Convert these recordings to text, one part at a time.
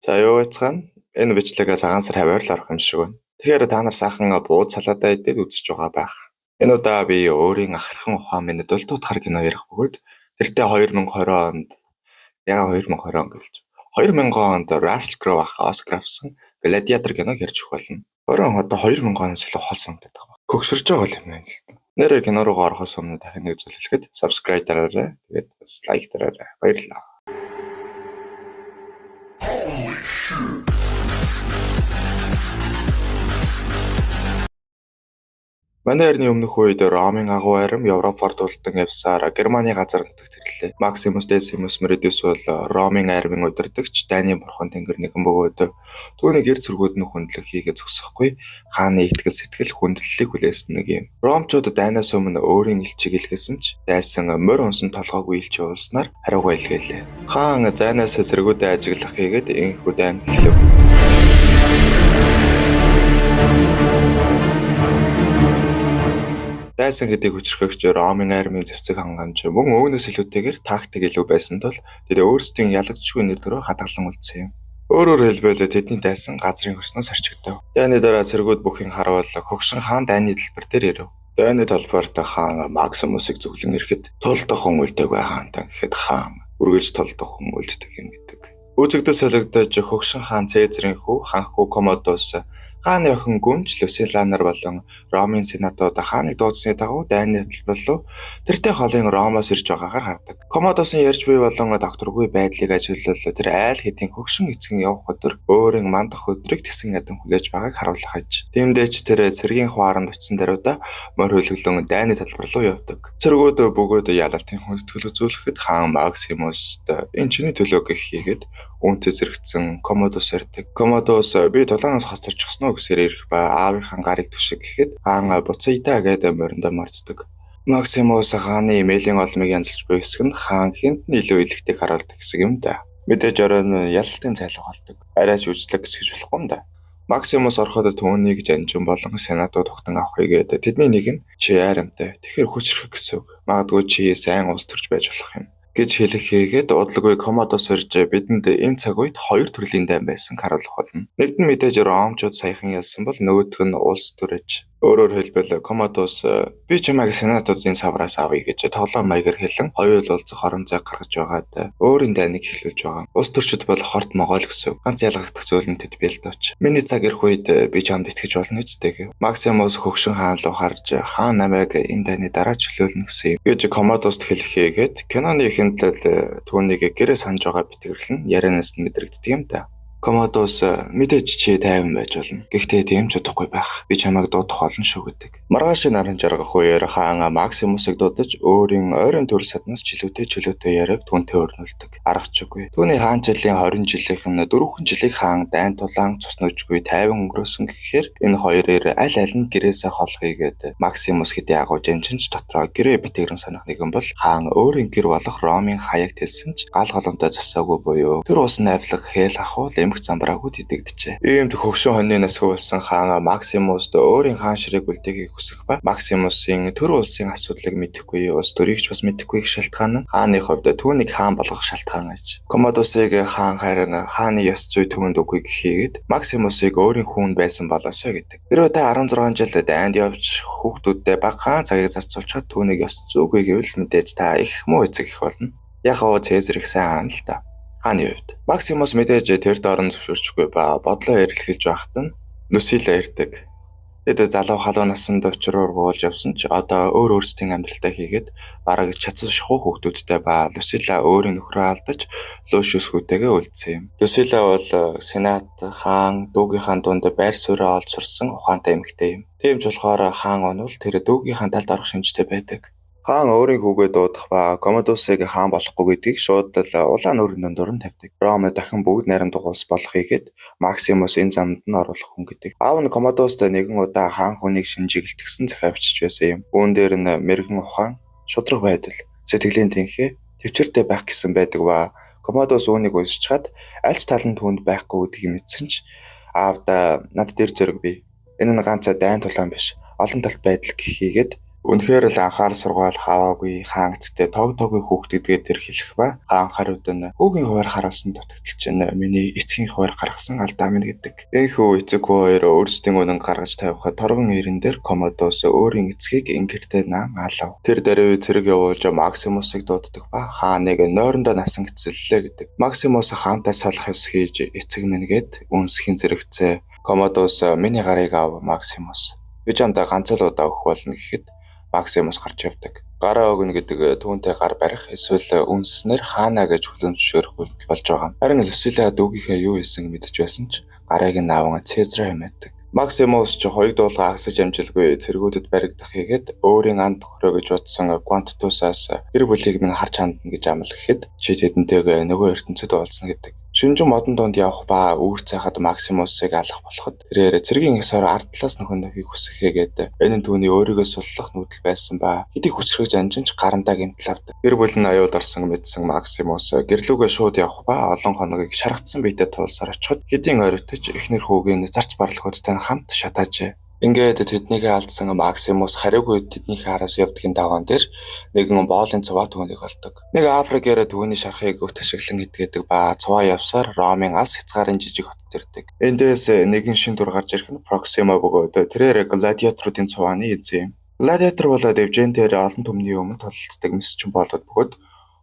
За юу яцгаана? Энэ бичлэгээ цагаан сар хаваар л орох юм шиг байна. Тэгэхээр та нар сайхан бууд салаатаа идээд үзэж байгаа байх. Энэ удаа би өөрийн ахархан ухаан минь дултуутахар кино ярих бөгөөд тэртээ 2020 онд 2020 он гэлж 2000 онд Russell Crowe ах Оскар авсан Gladiator киног ярьж өгөх болно. 20 он одоо 2000 оноос илүү хол сонгогддог байна. Хөгшөрж байгаа юм байна л да. Нэрээ кино руугаа орохоос өмнө дахин нэг зүйл хэлэхэд subscribe дараарай. Тэгээд бас лайк дараарай. Баярлалаа. Манай эртний өмнөх үед Ромын агуу арим Европоор дулдан явсаар Германы газар нутагт ирлээ. Максимус Десимус Меридиус бол Ромын армийн удирдагч Дайны бурхан тэнгэр нэгэн бөгөөд түүнийг гэр цэргүүд нь хүндлэх хийгээ зогсохгүй хааны итгэл сэтгэл хүндлэлийг хүлээсэн нэг юм. Ромчууд Дайнаас өмнө өөрийн элчийг илгээсэн ч дайсан морь унсан толгойгүй элч уулснаар хариугаа илгээлээ. Хаан зайнаас цэргүүдэд ажиглах хийгээд энэхүү дайм эхлэв. Дайсан хэдийг хүчрхэгч Ромын армийн зэвсэг хангамж мөн өөнөөс илүүтэйгээр тактик илүү байсан тул тэд өөрсдийн ялагдчихгүй нэр төрөө хадгалан үлдсэн юм. Өөрөөр хэлбэл тэдний дайсан газрын хөрснөөс арчигдав. Дайны дараа цэргүүд бүхэн харуул хөгшин хаан Дайны талбар дээр ирэв. Дайны талбарт хаан Максимусыг зүглэн ирэхэд тулдах хүн үлдээгүй хаантаа гэхэд хаан үргэлж тулдах хүн үлддэг юм гэдэг. Үзэгдэл солигдож хөгшин хаан Цэзарын хүү ханхүү Комодос хааны охин гүнж Люсиланаар болон Ромын сенатууд хааныг дуудсны дагуу Дайны талбар руу тэртээ холын Ромоос ирж байгаагаар хардаг. Комодосын ярьж буй болон докторгүй байдлыг ажиглал тэр айл хэдийн хөгшин эцгэн явах өдөр өөрийн мандах өдрийг тэсгэн ядан хүлээж байгааг харуулах аж. Тиймдээч тэр цэргийн хуаранд очисон даруйда морь хөлөглөн Дайны талбар руу явдаг. Цэргүүд бөгөөд ялалтын хүндэтгэл үзүүлэхэд хаан Максимуст энэ чиний төлөө гэх хийгээд үүнтэй зэрэгцэн Комодос ярьдаг. Комодос би тулаанаас хоцорчихсон гэсээр ирэх ба аавынхаа гарыг түшиг гэхэд хаан буцаидаа гэдэг мориндоо морддог. Максимус хааны имэйлийн олмыг янзлж буй хэсэг нь хаан хэнд нь илүү илэгтэйг харуулдаг хэсэг юм да. Мэдээж оройн ялалтын цайлга болдог. Арайч үжлэг гэж болохгүй юм да. Максимус ороход түүнийг жанжин болон сенатууд тогтон авахыг гээд тэдний нэг нь чи айрамтай. Тэгэхэр хүчрэх гэсэн үг. Магадгүй чи сайн улс төрж байж болох юм гэж хэлэх хийгээд удалгүй Комодос ирж бидэнд энэ цаг үед хоёр төрлийн дайм байсан харуулах болно. Нэгд нь мэдээж Ромчууд саяхан ялсан бол нөгөөх нь улс төрөж. Өөрөөр хэлбэл Комодос би чамайг сенатуудын савраас авъя гэж тоглоом маягаар хэлэн хоёул уулзах орон зай гаргаж байгаад өөрийн дайныг эхлүүлж байгаа. Улс төрчид бол хорт Могол гэсэн. Ганц ялгагдах зүйл нь тэд бэлдөөч. Миний цаг ирэх үед би чамд итгэж болно үстэй гэв. Максимус хөгшин хаан руу харж хаан намайг энэ дайны дараа чөлөөлнө гэсэн юм гэж Комодост хэлэх хийгээд киноны эхэнд л түүнийг гэрээ санаж байгаа битгэрлэн ярианаас нь мэдрэгддэг юм да. Комодос мэдээж чи тайван байж болно. Гэхдээ тийм ч удахгүй байх. Би чамайг дуудах олон шүү гэдэг. Маргааш наран жаргах үеэр хаан Максимусыг дуудаж өөрийн ойрын төр саднаас чөлөөтэй яриаг түүнтэй өрнүүлдэг. Аргачихгүй. Түүний хаанчлалын 20 жилийнх нь 4 жилийг хаан дайн тулаан цуснуужгүй тайван өнгөрөөсөн гэхээр энэ хоёроор аль аль нь гэрээсээ хол хийгээд Максимус хэдий агуу жанчинч дотроо гэрээ битгэрэн санах нэгэн бол хаан өөрийн гэр болох Ромын хаяг тэлсэн ч гал голомтой засаагүй буюу тэр усан авлага хээл ахуул замбраагууд идэгдэжээ. Иймд хөгшин хоньны насгүй болсон хаан Максимуст өөрийн хаан ширээг үлдээхийг хүсэх ба Максимусын төр улсын асуудлыг мэдэхгүй улс төрийг ч бас мэдэхгүй их шалтгаан нь хааны хувьд түүнийг хаан болгох шалтгаан аж. Комодосыг хаан харин хааны ёс зүй түүнд үгүй гэхийгээд Максимусыг өөрийн хүн байсан болоосоо гэдэг. Тэрөө та 16 жил дайнд явж хүүхдүүдтэй баг хаан цагийг зарцуулчихад түүнийг ёс зүйгүй гэвэл мэдээж та их муу эцэг их болно. Яг гоо Цэзар их сайн хаан л та. Хааны хувьд Максимус мэдээж тэр дорн зөвшөөрчихгүй ба бодлоо эрэлхийлж байхад нь Люсила ирдэг. Тэд залуу халуун наснд очроор гуулж явсан ч одоо өөрсдийн амьдралдаа хийгээд бараг чацсан шахуу хүүхдүүдтэй ба Люсила өөрийн нөхрөө алдаж Лушиус хүүтэйгээ үлдсэн юм. Люсила бол сенат хаан дүүгийнхаа дунд байр сууриа олж сурсан ухаантай эмэгтэй юм. Тийм ч болохоор хаан онвол тэр дүүгийнхаа талд орох шинжтэй байдаг. Хаан өөрийн хүүгээ дуудах ба Комодосыг хаан болохгүй гэдгийг шууд л улаан өрнөнд дуран тавьдаг. Ром дахин бүгд найрамдах улс болохыгээд Максимус энэ замд нь оруулах хүн гэдэг. Аав нь Комодост нэгэн удаа хаан хүнийг шинжигэлтгсэн захиавчж байсан юм. Үүн дээр нь мэрэгэн ухаан, шудраг байдал, сэтгэлийн тэнхээ, төвчөртэй байх гэсэн байдаг ба Комодос үүнийг уншичаад аль ч тал нь түүнд байхгүй гэдгийг мэдсэн ч аавда над дээр зэрэг бий. Энэ нь ганц дайн тулаан биш, олон талт байдал гэхийгээд Үнэхээр л анхаарал сургаал хаваагүй хаан эцэгтэй тогтоогүй хүүхдүүдгээ тэр хэлэх ба хаан хариуд нь хүүгийн хуваар харуулсан дутагдaltaж байна. Миний эцгийн хуваар гаргасан алдаа минь гэдэг. Энэхүү эцэг хүү хоёр өөрсдийн үнэн гаргаж тавихад торгон ирэн дээр Комодос өөрийн эцгийг ингэртэй наан алав. Тэр даруй цэрэг явуулж Максимусыг дууддаг ба хааныг нойрондоо насан гэцэллээ гэдэг. Максимус хаантай салах ёс хийж эцэг минь гэд үнсхийн зэрэгцээ. Комодос миний гарыг ав Максимус. Би чамтай ганц л удаа өгөх болно гэхэд Максимус гарч явдаг. Гараа өгнө гэдэг түүнтэй гар барих эсвэл үнснэр хаана гэж хүлэн зөвшөөрөх үйлдэл болж байгаа. Харин Люсила дүүгийнхээ юу хийсэн мэдж байсан ч гарыг нь аван Цезараа хэмээдэг. Максимус ч хоёуг дуулгаа агсаж амжилгүй цэргүүдэд баригдах хийгээд өөрийн анд төхрөө гэж бодсон Квантусаас гэр бүлийг минь харж хандна гэж амлах гэхэд чи тэдэнтэйгээ нөгөө ертөнцид уулзна гэдэг. Шүнжин модон донд явах ба үүр цайхад Максимусыг алах болоход тэрээр цэргийн ёсоор ард талаас нөхөндөхийг хүсэхээгээд энэ нь түүний өөрийгөө суллах нүүдэл байсан ба хэдий хүчрхэг жанжинч гарандаа гэмтэл авдаг. Гэр бүл нь аюул орсон мэдсэн Максимус гэрлүүгээ шууд явах ба олон хоногийг шаргацсан биетэй тулсаар очиход хэдийн оройтож эхнэр хүүгийн зарц барлахуудтай хамт шатаажээ. Ингээд тэднийг алдсан Максимус хариугүй тэднийхээ араас явдгийн даваан дээр нэгэн боолын цуваа түүнийг олдог. Нэг Африкээр түүний шархыг өт ашиглан идгээдэг ба цуваа явсаар Ромын алс хязгаарын жижиг хотод ирдэг. Эндээс нэгэн шин дур гарч ирэх нь Проксима бөгөөд тэрээр гладиаторуудын цувааны эзэн юм. Гладиатор бол дэвжээнтээр олон түмний өмнө тололддог мэсчин болоод бөгөөд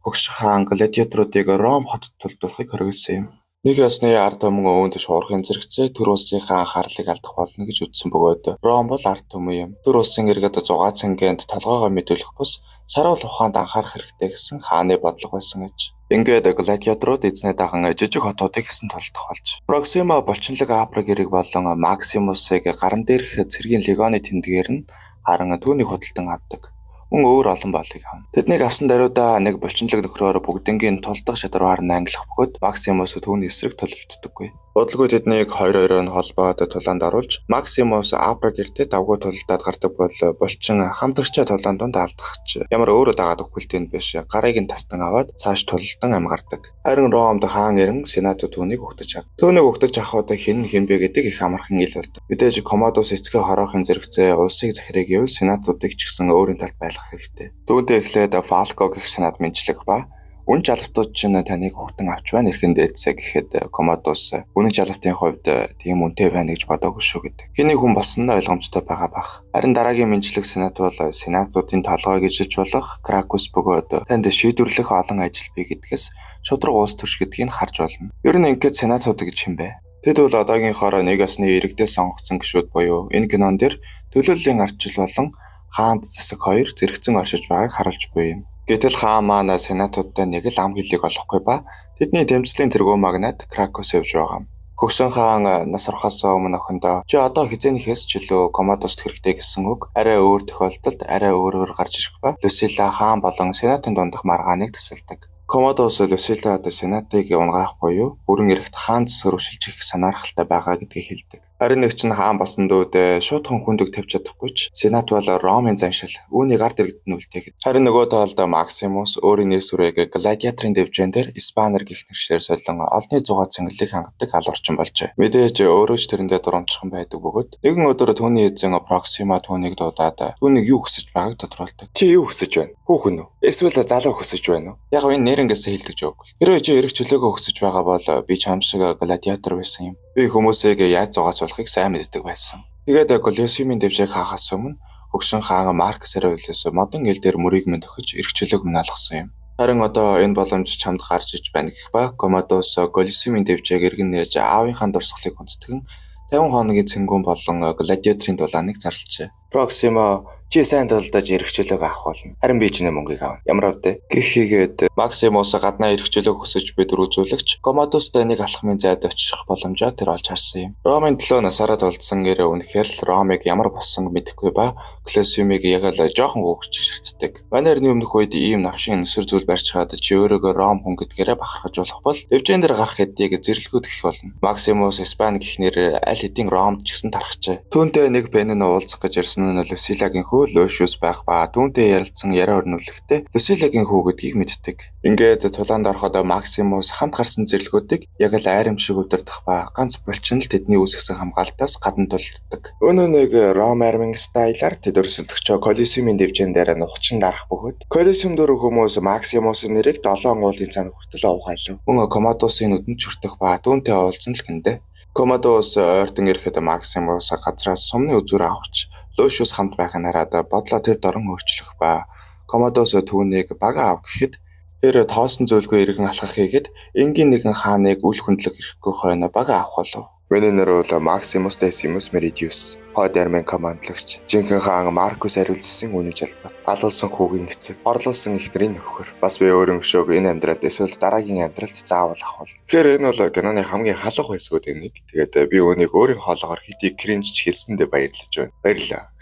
хөгших хаан гладиаторуудыг Ром хотод тулдуулахыг хориглосон юм. Нэг ёсны ард түмэн өвөнд шуурхын зэрэгцээ төр улсынхаа анхаарлыг алдах болно гэж үзсэн бөгөөд Ром бол ард түмэн юм. Төр улсын иргэд зугаацангинд толгоогоо мэдүүлэх бус саруул ухаанд анхаарах хэрэгтэй гэсэн хааны бодлого байсан гэж. Ингээд гладиаторууд эзнээ даган жижиг хотуудыг хэсэн толдох болж. Проксима булчинлаг Африк ирэг болон Максимусыг гаран дээрх цэргийн легионы тэмдгээр нь харан түүнийг худалдан авдаг. Мөн өөр олон боолыг авна. Тэднийг авсан даруйдаа нэг булчинлаг нөхрөөр бүгднгийн тулдах шадаргаар нь ангилах бөгөөд Максимус түүний эсрэг төлөвлөдөггүй. Удалгүй тэднийг хоёр нь холбоод тулаанд оруулж Максимус Африк гэртээ давгүй тулалдаад гардаг бол булчин хамтрагчаа тулаанд донд алдахч ямар өөрөө дагаад өгөх хүлтэнд биш гарыг нь тастан аваад цааш тулалдан амгардаг. Харин Ромд хаан ирэн сенатууд түүнийг өгтөж авдаг. Түүнийг өгтөж авахд хэн бэ гэдэг их амархан ил болдог. Мэдээж Комодос эцгээ хороохын зэрэгцээ улсыг захирыг гэвэл сенатуудыг ч гэсэн өөрийн талд байлгах хэрэгтэй. Түүнтэй эхлээд Фалко гэх сенат мэдчлэх ба үн жалавтууд чинь таныг хөгтөн авч байна эрхэн дээдсэ гэхэд Комодос үнэн жалавтын хувьд тийм үнэтэй байна гэж бодоогүй шүү гэдэг. Хэний хүн болсон нь ойлгомжтой байгаа бах. Харин дараагийн мэдлэг сенат бол сенатуудын толгойг ижиж болох Кракус бөгөөд танд шийдвэрлэх олон ажил бий гэдгээс шудраг уус төрш гэдгийг харж болно. Ер нь ингээд сенатууд гэж юм бэ? Тэд бол одоогийнхоор нэг ёсны иргэдээ сонгогдсон гишүүд буюу энэ кинон дээр төлөөллийн ардчил болон хаанд засаг хоёр зэрэгцэн оршиж байгааг харуулж буй юм. Гэтэл хаан маань сенатуудтай нэг л ам хэлийг олохгүй ба тэдний тэмцлийн тэргуун магнат Кракус явж байгаа юм. Хөгшин хаан нас орохоос өмнө охиндоо чи одоо хизээнийхээс ч илүү Комодост хэрэгтэй гэсэн үг арай өөр тохиолдолд арай өөрөөр гарч ирэх ба Люсила хаан болон сенатын дундах маргааныг тасалдаг. Комодос Люсилад сенатыг унгаах буюу бүрэн эрэхт хаан засаг руу шилжих санаархалтай байгаа гэдгийг хэлдэг. Харин нэг чинь хаан болсон дүүд шуудхан хүндэг тавьж чадахгүй ч сенат бол Ромын заншил үүнийг ард иргэд нь үлдээхэд. Харин нөгөө талд Максимус өөрийн нэр сүрэг гладиаторын дэвжээн дээр Испанер гэх нэршээр солон олонний зугаа цэнгэлийг хангадаг алуурчин болжээ. Мэдээж өөрөө ч тэрэндээ дурамчхан байдаг бөгөөд нэгэн өдөр түүний эзэн Проксима түүнийг дуудаад түүнийг юу хүсэж байгааг тодорхойлдог. Чи юу хүсэж байна? Хүүхэн үү? Эсвэл залуу хүсэж байна уу? Яг энэ нэрнгээсээ хэлдэг жоог. Хэрвээ чи эрх чөлөөгөө хүсэж байгаа бол би чам шиг гладиатор байсан юм. Би хүмүүсийг яаж зугаацуулахыг сайн мэддэг байсан. Тэгээд Колосеумын дэвжээг хаахаас өмнө хөгшин хаан Марк Сервилиус модон ил дээр мөрийг минь төхөж эрх чөлөөг минь алгасан юм. Харин одоо энэ боломж чамд гарч иж байна гэх ба Комодос Колосеумын дэвжээг эргэн нээж аавынхаа дурсгалыг хүндэтгэн 50 хоногийн цэнгүүн болон гладиаторын дулааныг зарлажээ. Проксима чи сайн талдаж эрх чөлөөг авах болно. Харин би чиний мөнгийг авна. Ямар авдэ? Гэхийгээд Максимус гаднаа эрх чөлөөг хүсэж бид үзүүлэгч Комодостой нэг алхмын зайд очих боломжоо тэр олж харсан юм. Ромын 7 насаараа тулдсан нэр үнэхээр л Ромыг ямар болсон мэдэхгүй ба Колосеумыг яг л жоохон хөвгч харагддаг. Манай эртний өмнөх үед ийм навшин нүсэр зүйл барьж хаад чи өөрөөгөө Ром хүн гэдгээрээ бахархаж болох бол дэвжэн дээр гарах хэдийг зэрлэгүүд гэх болно. Максимус Испани гэхнэр аль хэдийн Ромд ч гэсэн тархжээ. Түүнтэй нэг пен нь уулзах гэж ирсэн нь Люсилагийн хүү Лушиус байх ба түүнтэй ярилцсан яриа өрнүүлэхдээ Люсилагийн хүү гэдгийг мэддэг. Ингээд тулаанд ороход Максимус хамт гарсан зэрлэгүүдийг яг л айрам шиг удирдах ба ганц булчин л тэдний үүсгэсэн хамгаалтаас гадна тулддаг. Өнөө нэг Ром армийн стайлаар тэд өрсөлдөгчөө Колизеумын дэвжэн дээр нухчин дарах бөгөөд Колизеум дөрөв хүмүүс Максимусын нэрийг 7 уулын цаана хүртэл авахайлав. Мөн Комодосын нүдэнд чүртэх ба түүнтэй уулзсан л гиндэ. Комодос ойртон ирэхэд Максимус газраас сумны үзүүр авахч Лушиус хамт байхын хараад бодлоо тэр дорн өөрчлөх ба Комодос түүнийг бага ав гэхэд тэр тоосон зөвлөгөө иргэн алхах хийгээд энгийн нэгэн хааныг үл хөндлөх ирэхгүй хойно бага авах болов. Миний нэр бол Максимус Десимус Меридиус. Хойд армийн командлагч. Жинхэнэ хаан Маркус Ариулсын үнэ жалбат. Алуулсан хүүгийн эцэг. Орлуулсан эхнэрийн нөхөр. Бас би өөрийн өшөөг энэ амьдралд эсвэл дараагийн амьдралд заавал авах бол. Тэгэхээр энэ бол киноны хамгийн халуун хэсгүүдийн нэг. Тэгээд би үүнийг өөрийн хоолоогоор хэдий кринж хэлсэндээ баярлаж байна. Баярлалаа.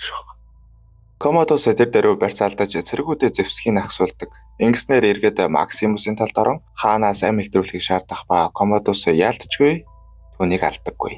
Комодос тэр дөрөв барьцаалдаж цэргүүдээ зэвсгийг ахсуулдаг. Ингэснээр эргээд Максимусын талд орон хаанаас амь илтрүүлэхийг шаардах ба Комодос яалтчгүй түүнийг алдаггүй.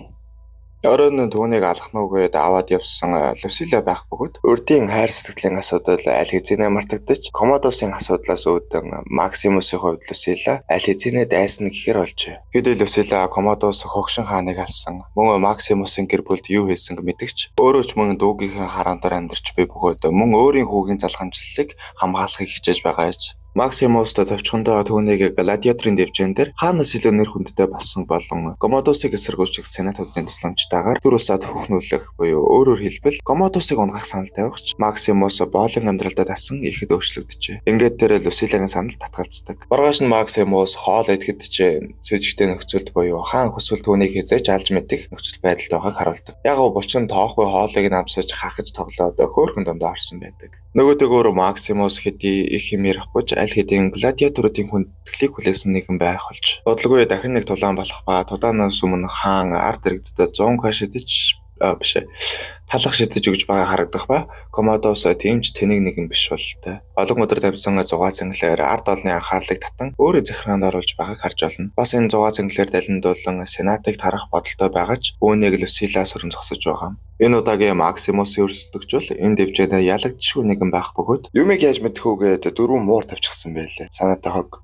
Орон түүнийг алах нүгээд аваад явсан Люсила байх бөгөөд урдийн хайр сэтгэлийн асуудал аль хэзээ мартагдаж Комодосын асуудлаас үүдэн Максимусын хувьд Люсила аль хэзээ дайсан гэхээр болжээ. Гэтэл Люсила Комодос хогшин хааныг алсан. Мөн Максимусын гэр бүлд юу хийсэнг мэдэгч өөрөө ч мөн дүүгийнхээ хараантаар амьдарч буй бөгөөд мөн өөрийн хүүгийн залхамжлалыг хамгаалахыг хичээж байгаа аж. Максимус товчхондоо түүнийг гладиаторын дэвжэн дээр хаанаас илүү нэр хүндтэй болсон болон Комодосыг эсэргүүцэх сенатуудын тусламжтайгаар төр усаад хөхнүүлэх буюу өөрөөр хэлбэл Комодосыг унгах санал тавьгач Максимус боолын амьдралдаа тасан ихэд өөрчлөгдөжээ. Ингээд тэр Люсилагийн санал татгалздаг. Маргааш нь Максимус хоол идэхэд ч цэжигтэй нөхцөлд буюу хаан хүсвэл түүнийг хязгаарч алж мэдэх нөхцөл байдалд байгааг харуулдаг. Яг гоо булчин тоохгүй хоолыг нь амсаж хахаж тоглоод хөөхөн дундаа орсон байдаг. Нөгөөдөөр Максимус хэдий их юм ярихгүй аль хэдийн гладиаторуудын хүндэтгэлийг хүлээсэн нэгэн байх болж. Бодлогоо дахин нэг тулаан болох ба тулаанаас өмнө хаан ард иргэдэд 100 каш шидэж талах шидэж өгж байгаа харагдах ба Комодос тэмч тэнэг нэгэн биш болтой. Олон өдөр тавьсан зугаа цэнгэлээр ард олны анхаарлыг татан өөрөө захиргаанд оруулж байгааг харж байна. Бас энэ зугаа цэнгэлээр далиндуулан сенатыг тарах бодолтой байгаач үүнийг Люсила сүрэн зогсож байгаа. Энэ удаагийн Максимусын өрсөлдөгч бол энэ дэвжээнд ялагдчихгүй нэгэн байх бөгөөд юмыг яаж мэдэх үгээд дөрвөн муур тавьчихсан байлээ. Санаатай хог.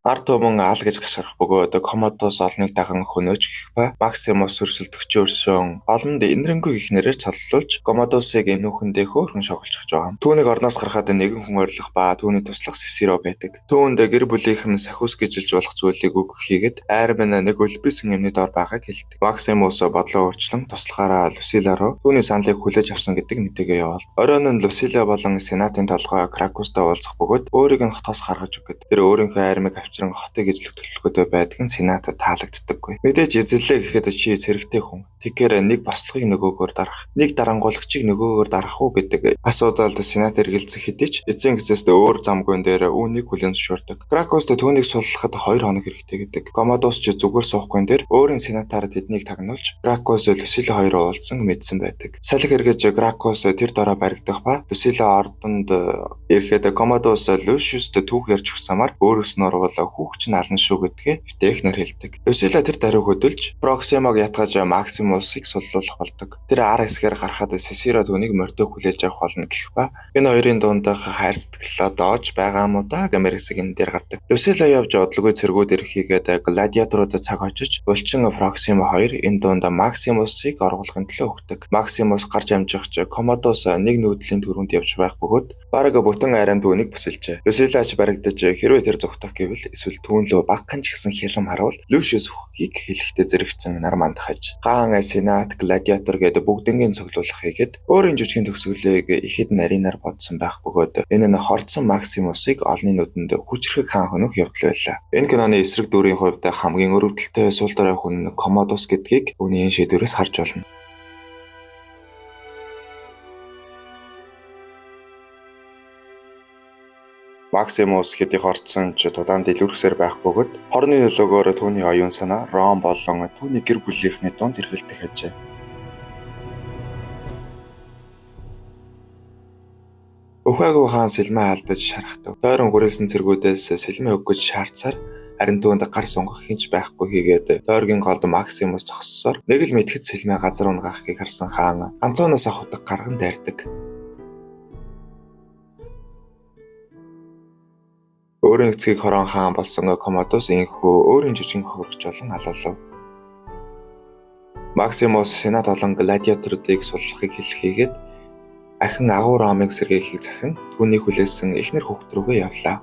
Ард түмэн аал гэж гашгах бөгөөд Комодос олныг даган хөнөөж гэх ба Максимус өрсөлдөгчөө өршөөн олонд инрэнгүй ихнэрээр цоллуулж Комодосыг энүүхэндээ хөөрхөн шоглож байгаа. Түүнийг орноос гарахад нэгэн хүн орилох ба түүний туслах Сесиро байдаг. Түүнд гэр бүлийнх нь сахиус гжилж болох зүйлийг өгөх хийгээд айрам нь нэг өлбөсөн юмны дор байгааг хэлдэг. Максимус бодлоо өөрчлөн туслахаараа Люсила руу түүний саналыг хүлээж авсан гэдэг мэдээгээ явуул. Оройн нь Люсила болон сенатын толгой Кракустай уулзах бөгөөд өөрийг нь хотоос гаргаж өгöd. Тэр өөрийнхөө айрамыг хотыг эзлэх төлөвлөгөөтэй байдаг нь сенатад таалагддаггүй. Мэдээж эзэллээ гэхэд чи цэрэгтэй хүн. Тэгэхээр нэг бослогыг нөгөөгөөр дарах, нэг дарангуулагчийг нөгөөгөөр дарах уу гэдэг асуудалд сенат эргэлзэх хэдий ч эцсийн гэсэст өөр замгүйн дээр үүнийг хүлээн зөвшөөрдөг. Кракост түүнийг суллахад 2 хоног хэрэгтэй гэдэг. Комодос ч зүгээр суухгүйн дээр өөрийн сенатаар тэднийг тагнуулж Кракос Люсила хоёроо уулзсан мэдсэн байдаг. Салхи эргэж Кракос тэр дороо баригдах ба Люсила ордонд ирэхэд Комодос Лушиуст түүх ярьж өгсөмөр өөрөөс нь орвол хүүхч нь ална шүү гэдгээ технэр хэлдэг. Люсила тэр даруй хөдөлж Проксимог ятгаж Максимусыг суллуулах болдог. Тэр ар хэсгээр гарахад Сесиро түүнийг мордо хүлээж авах болно гэх ба энэ хоёрын дундах хайр сэтгэл доож байгаа юм уу да гэмээр хэсэг энэ дээр гардаг. Люсила явж одлогой цэргүүд ирэхийгээд гладиаторуудад цаг очиж булчин Проксимо хоёр энэ дунд Максимусыг оруулахын төлөө өгдөг. Максимус гарч амжихч Комодос нэг нүүдлийн төрөнд явж байх бөгөөд бараг бүтэн айрам түүнийг бүсэлжээ. Люсилач баригдаж хэрвээ тэр зүгтах гэвэл эсвэл түүн лөө багхан ч гэсэн хялам харуул Лушиус хүүхийг хэлэхдээ зэрэгцэн нар мандахаж хаан сенат гладиатор гэдэг бүгднгийн цуглуулах хийгээд өөрийн жүжигний төгсгөлийг ихэд нарийнаар бодсон байх бөгөөд энэ нь хорцсон Максимусыг олны нүдэнд хүчрхэг хаан хөнөх явдал байлаа. Энэ киноны эсрэг дүрийн хувьд хамгийн өрөвдөлтөй сул дорой хүн Комодос гэдгийг үүний энэ шийдвэрээс харж болно. Максимус хэдий хорцсон ч тудаан дэлгүрсээр байх бөгөөд хорны нөлөөгөөр түүний оюун санаа Ром болон түүний гэр бүлийнхний дунд эргэлдэх ажээ. Ухаагүй хаан сэлмээ алдаж шархтав. Тойрон гурилсан цэргүүдээс сэлмээ өгөх гэж шаардсаар харин түүнд гар сунгах хинч байхгүй хийгээд тойргийн голд Максимус зогссоор нэг л мэдхэд сэлмээ газар унгаахыг харсан хаан ганцуунаас авахдаг гарган дайрдаг. Өөрийн эцгийг хорон хаан болсон Комодус инхүү өөрийн жижигэн хөргөж болон алуулав. Максимус сенат болон гладиаторуудыг суллахыг хэлхийгээд ахин агуу Ромыг сэргээхийг захин түүний хүлээсэн эхнэр хүүхэд рүүгээ явлаа.